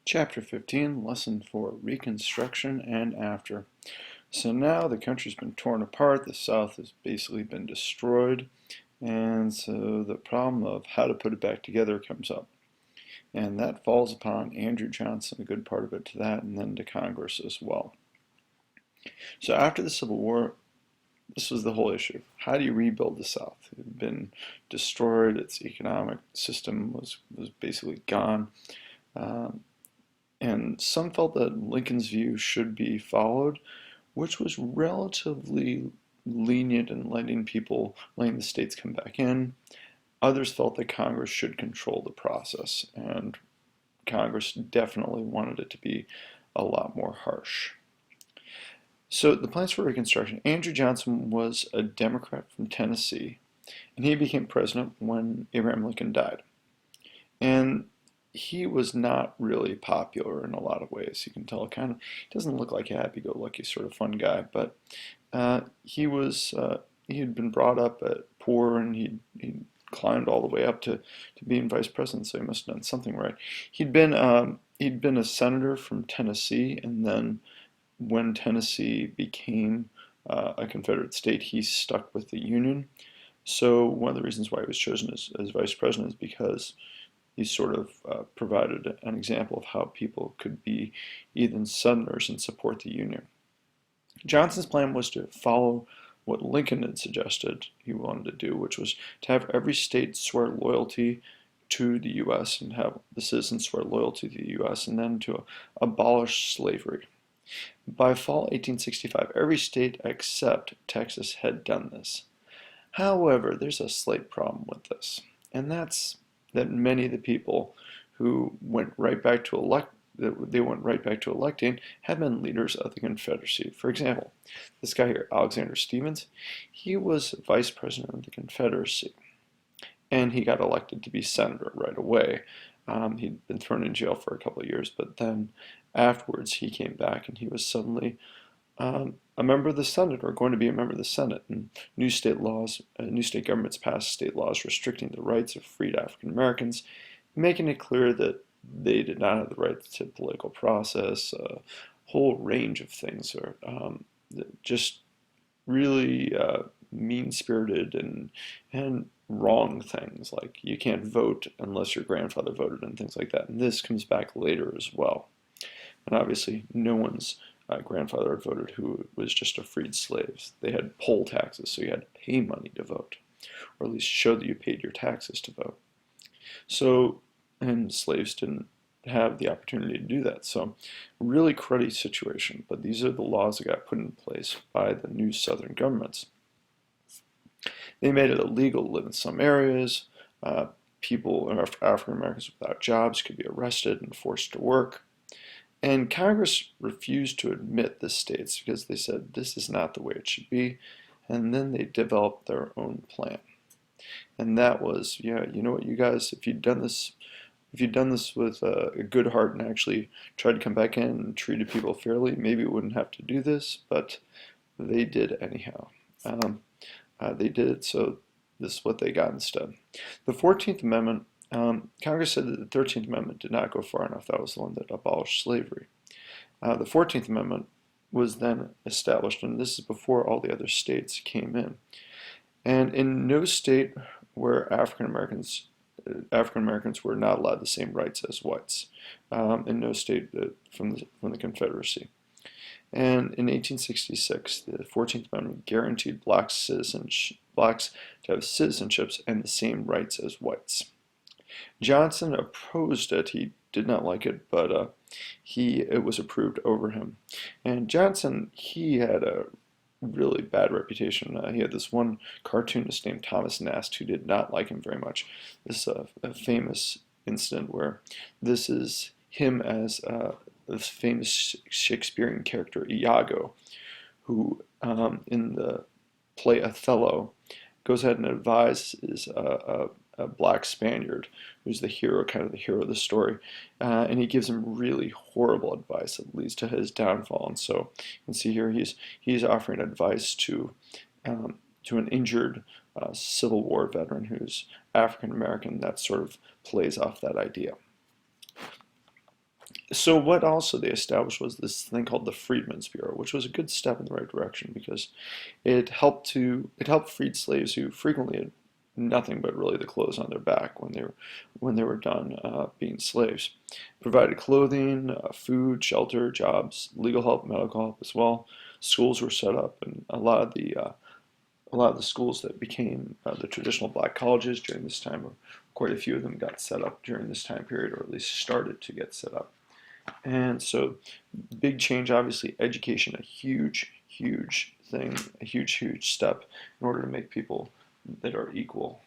Chapter 15, Lesson 4, Reconstruction and After. So now the country's been torn apart, the South has basically been destroyed, and so the problem of how to put it back together comes up. And that falls upon Andrew Johnson, a good part of it to that, and then to Congress as well. So after the Civil War, this was the whole issue. How do you rebuild the South? It had been destroyed, its economic system was basically gone. And some felt that Lincoln's view should be followed, which was relatively lenient in letting the states come back in. Others felt that Congress should control the process, and Congress definitely wanted it to be a lot more harsh. So the plans for Reconstruction, Andrew Johnson was a Democrat from Tennessee, and he became president when Abraham Lincoln died. And he was not really popular in a lot of ways. You can tell he doesn't look like a happy-go-lucky sort of fun guy, but he had been brought up poor, and he climbed all the way up to being vice president, so he must have done something right. He'd been a senator from Tennessee, and then when Tennessee became a Confederate state, he stuck with the Union. So one of the reasons why he was chosen as vice president is because he sort of provided an example of how people could be even Southerners and support the Union. Johnson's plan was to follow what Lincoln had suggested he wanted to do, which was to have every state swear loyalty to the U.S. and have the citizens swear loyalty to the U.S. and then to abolish slavery. By fall 1865, every state except Texas had done this. However, there's a slight problem with this, and that's that many of the people who went right back to electing had been leaders of the Confederacy. For example, this guy here, Alexander Stephens, he was vice president of the Confederacy, and he got elected to be senator right away. He'd been thrown in jail for a couple of years, but then afterwards he came back and he was suddenly a member of the Senate, or going to be a member of the Senate, and new state governments passed state laws restricting the rights of freed African Americans, making it clear that they did not have the right to political process, a whole range of things, or just really mean-spirited and wrong things, like you can't vote unless your grandfather voted and things like that. And this comes back later as well. And obviously no one's grandfather had voted who was just a freed slave. They had poll taxes, so you had to pay money to vote, or at least show that you paid your taxes to vote. So, and slaves didn't have the opportunity to do that. So, really cruddy situation, but these are the laws that got put in place by the new Southern governments. They made it illegal to live in some areas. People, African Americans without jobs, could be arrested and forced to work. And Congress refused to admit the states because they said this is not the way it should be. And then they developed their own plan. And that was, yeah, you know what, you guys, if you'd done this with a good heart and actually tried to come back in and treated people fairly, maybe we wouldn't have to do this, but they did anyhow. They did it, so this is what they got instead. The 14th Amendment, Congress said that the 13th Amendment did not go far enough. That was the one that abolished slavery. The 14th Amendment was then established, and this is before all the other states came in. And in no state where African Americans were not allowed the same rights as whites. In no state from the Confederacy. And in 1866, the 14th Amendment guaranteed blacks to have citizenships and the same rights as whites. Johnson opposed it. He did not like it, but it was approved over him. And Johnson, he had a really bad reputation. He had this one cartoonist named Thomas Nast who did not like him very much. This is a famous incident where this is him as this famous Shakespearean character Iago, who in the play Othello goes ahead and advises a black Spaniard who's the hero, kind of the hero of the story, and he gives him really horrible advice that leads to his downfall. And so you can see here he's offering advice to an injured Civil War veteran who's African American. That sort of plays off that idea. So what also they established was this thing called the Freedmen's Bureau, which was a good step in the right direction because it helped freed slaves who frequently had nothing but really the clothes on their back when they were done being slaves. It provided clothing, food, shelter, jobs, legal help, medical help as well. Schools were set up, and a lot of the schools that became the traditional black colleges during this time, or quite a few of them got set up during this time period, or at least started to get set up. And so, big change, obviously, education, a huge, huge thing, a huge, huge step in order to make people that are equal.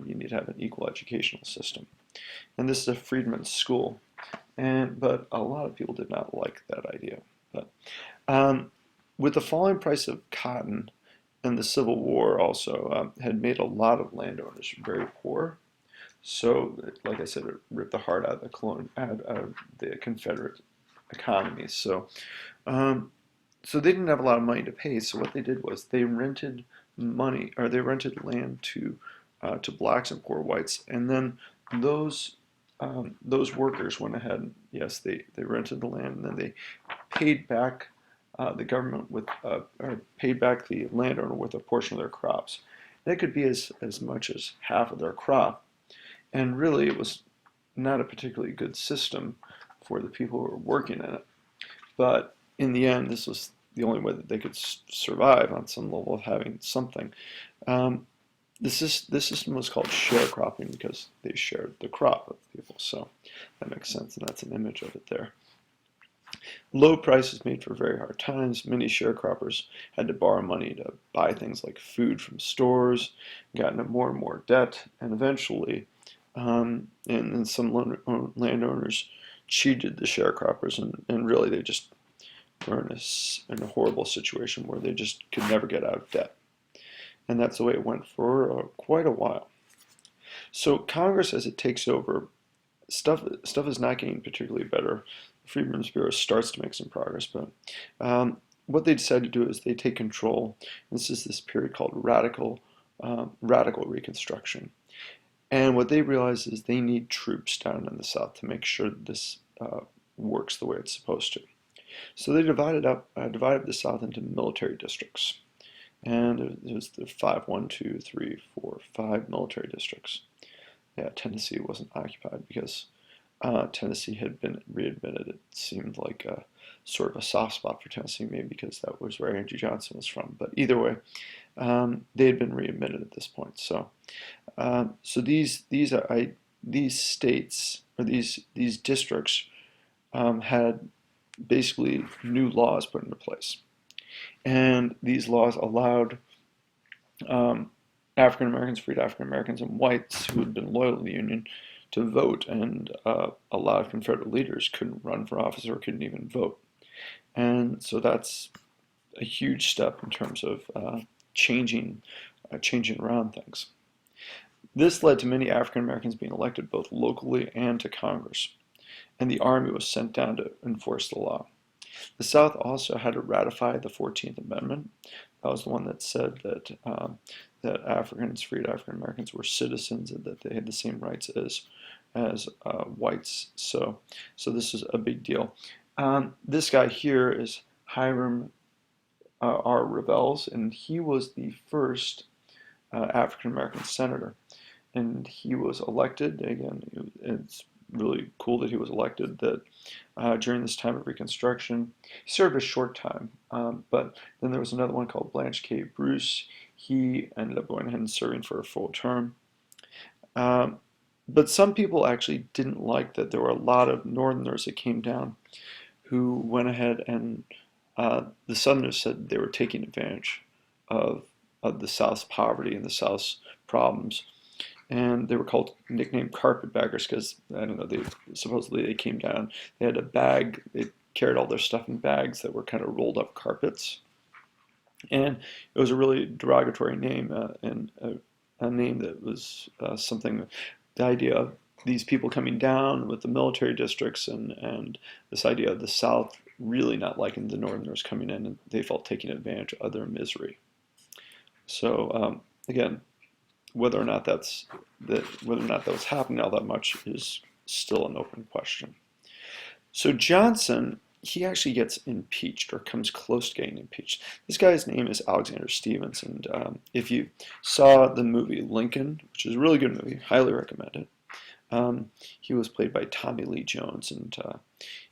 You need to have an equal educational system. And this is a freedmen's school. But a lot of people did not like that idea. But um, with the falling price of cotton and the Civil War also had made a lot of landowners very poor. So, like I said, it ripped the heart out of out of the Confederate economy. Um, so they didn't have a lot of money to pay. So what they did was they rented land to blacks and poor whites, and then those workers went ahead. Yes, they rented the land, and then they paid back the government or paid back the landowner with a portion of their crops. That could be as much as half of their crop. And really, it was not a particularly good system for the people who were working in it. But in the end, this was the only way that they could survive on some level of having something. Um, this system was called sharecropping because they shared the crop with people. So that makes sense, and that's an image of it there. Low prices made for very hard times. Many sharecroppers had to borrow money to buy things like food from stores, got into more and more debt, and eventually and some landowners cheated the sharecroppers, and really they just were in a horrible situation where they just could never get out of debt. And that's the way it went for quite a while. So Congress, as it takes over, stuff is not getting particularly better. The Freedmen's Bureau starts to make some progress, but what they decide to do is they take control. This is this period called radical Reconstruction. And what they realize is they need troops down in the South to make sure that this works the way it's supposed to. So they divided the South into military districts. And there's the 5, 1, 2, 3, 4, 5 military districts. Yeah, Tennessee wasn't occupied because Tennessee had been readmitted. It seemed like a sort of a soft spot for Tennessee, maybe because that was where Andrew Johnson was from. But either way, they had been readmitted at this point. So these states or these districts had basically new laws put into place, and these laws allowed African Americans, freed African Americans, and whites who had been loyal to the Union to vote, and a lot of Confederate leaders couldn't run for office or couldn't even vote. And so that's a huge step in terms of changing around things. This led to many African Americans being elected both locally and to Congress, and the Army was sent down to enforce the law. The South also had to ratify the 14th Amendment. That was the one that said that freed African Americans were citizens and that they had the same rights as whites. So this is a big deal. This guy here is Hiram R. Revels, and he was the first African American senator, and he was elected. Again, it's really cool that he was elected. That during this time of Reconstruction, he served a short time, but then there was another one called Blanche K. Bruce. He ended up going ahead and serving for a full term. But some people actually didn't like that there were a lot of Northerners that came down who went ahead and the Southerners said they were taking advantage of the South's poverty and the South's problems. And they were nicknamed carpetbaggers because, I don't know, supposedly they came down, they had a bag, they carried all their stuff in bags that were kind of rolled up carpets. And it was a really derogatory name, and a name that was something, the idea of these people coming down with the military districts and this idea of the South really not liking the Northerners coming in, and they felt taking advantage of their misery. So again, whether or not that was happening all that much is still an open question. So Johnson, he actually gets impeached or comes close to getting impeached. This guy's name is Alexander Stevens, and if you saw the movie Lincoln, which is a really good movie, highly recommend it. He was played by Tommy Lee Jones, and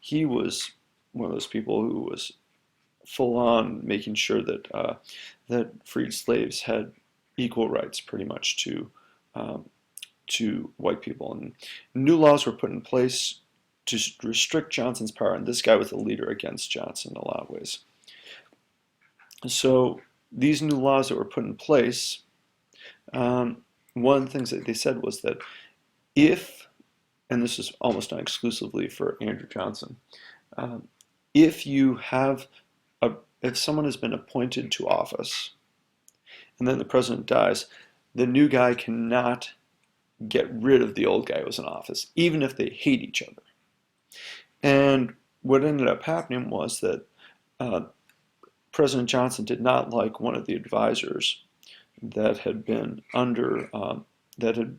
he was one of those people who was full on making sure that that freed slaves had equal rights, pretty much um, to white people, and new laws were put in place to restrict Johnson's power, and this guy was the leader against Johnson in a lot of ways. So these new laws that were put in place, one of the things that they said was that if, and this is almost not exclusively for Andrew Johnson, um, if you have if someone has been appointed to office and then the president dies, the new guy cannot get rid of the old guy who was in office, even if they hate each other. And what ended up happening was that uh, President Johnson did not like one of the advisors that had been that had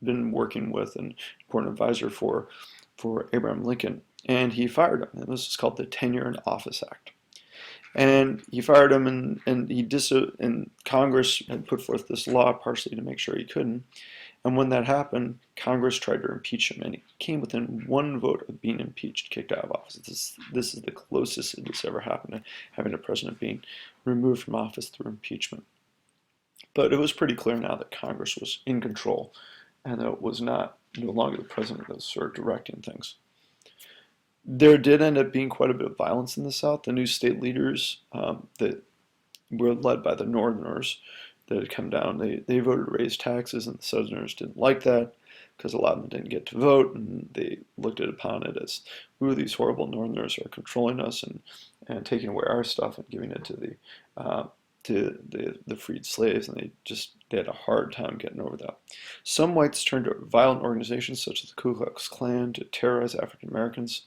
been working with an important advisor for Abraham Lincoln, and he fired him. And this is called the Tenure in Office Act. And he fired him, and Congress had put forth this law partially to make sure he couldn't. And when that happened, Congress tried to impeach him, and he came within one vote of being impeached, kicked out of office. This is the closest it has ever happened to having a president being removed from office through impeachment. But it was pretty clear now that Congress was in control, and that it was no longer the president that was sort of directing things. There did end up being quite a bit of violence in the South. The new state leaders that were led by the Northerners that had come down, they voted to raise taxes, and the Southerners didn't like that because a lot of them didn't get to vote, and they looked upon it as, ooh, these horrible Northerners are controlling us and taking away our stuff and giving it to the freed slaves, and they had a hard time getting over that. Some whites turned to violent organizations such as the Ku Klux Klan to terrorize African Americans,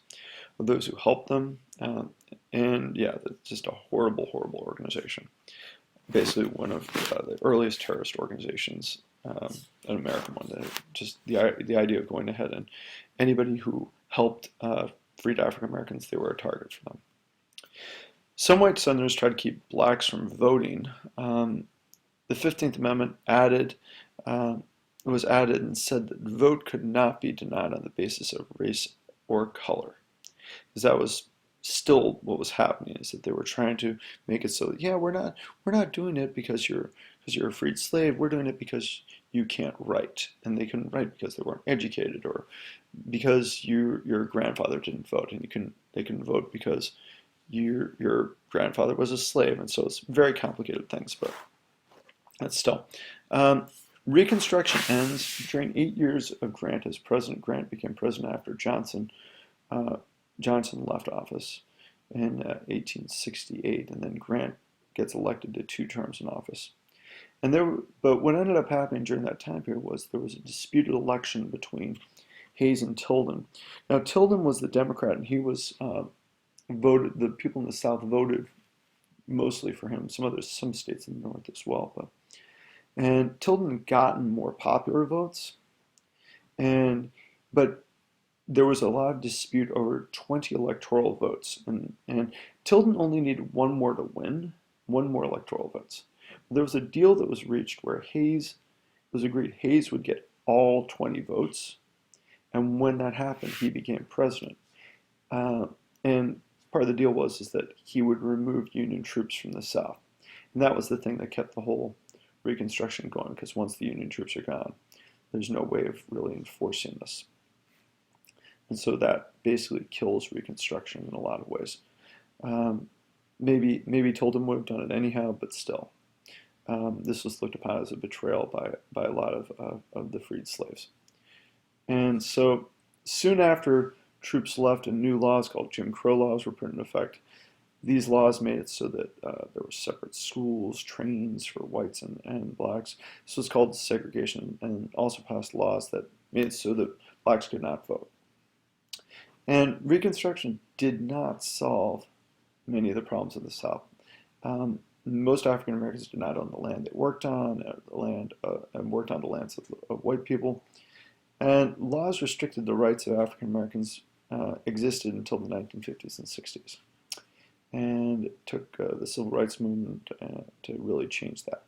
or those who helped them, and yeah, just a horrible, horrible organization. Basically, one of the earliest terrorist organizations, an American one. That just the idea of going ahead and anybody who helped freed African Americans, they were a target for them. Some white Southerners tried to keep blacks from voting. The 15th Amendment was added and said that the vote could not be denied on the basis of race or color, because that was still what was happening, is that they were trying to make it so that, yeah, we're not doing it because you're a freed slave. We're doing it because you can't write, and they couldn't write because they weren't educated, or because your grandfather didn't vote, and they couldn't vote because your grandfather was a slave. And so it's very complicated things, but that's still. Reconstruction ends during 8 years of Grant as president. Grant became president after Johnson left office in 1868, and then Grant gets elected to 2 terms in office. But what ended up happening during that time period was there was a disputed election between Hayes and Tilden. Now, Tilden was the Democrat, and he was voted. The people in the South voted mostly for him. Some states in the North as well, and Tilden gotten more popular votes, but there was a lot of dispute over 20 electoral votes, and Tilden only needed one more to win, one more electoral votes. There was a deal that was reached where it was agreed Hayes would get all 20 votes, and when that happened, he became president. And part of the deal is that he would remove Union troops from the South, and that was the thing that kept the whole Reconstruction going, because once the Union troops are gone, there's no way of really enforcing this. And so that basically kills Reconstruction in a lot of ways. Maybe Tilden would have done it anyhow, but still. This was looked upon as a betrayal by a lot of the freed slaves. And so soon after troops left, and new laws called Jim Crow laws were put in effect. These laws made it so that there were separate schools, trains for whites and blacks. This was called segregation, and also passed laws that made it so that blacks could not vote. And Reconstruction did not solve many of the problems of the South. Most African Americans did not own the land they worked on, and worked on the lands of white people. And laws restricted the rights of African Americans existed until the 1950s and 60s. And it took the civil rights movement to really change that.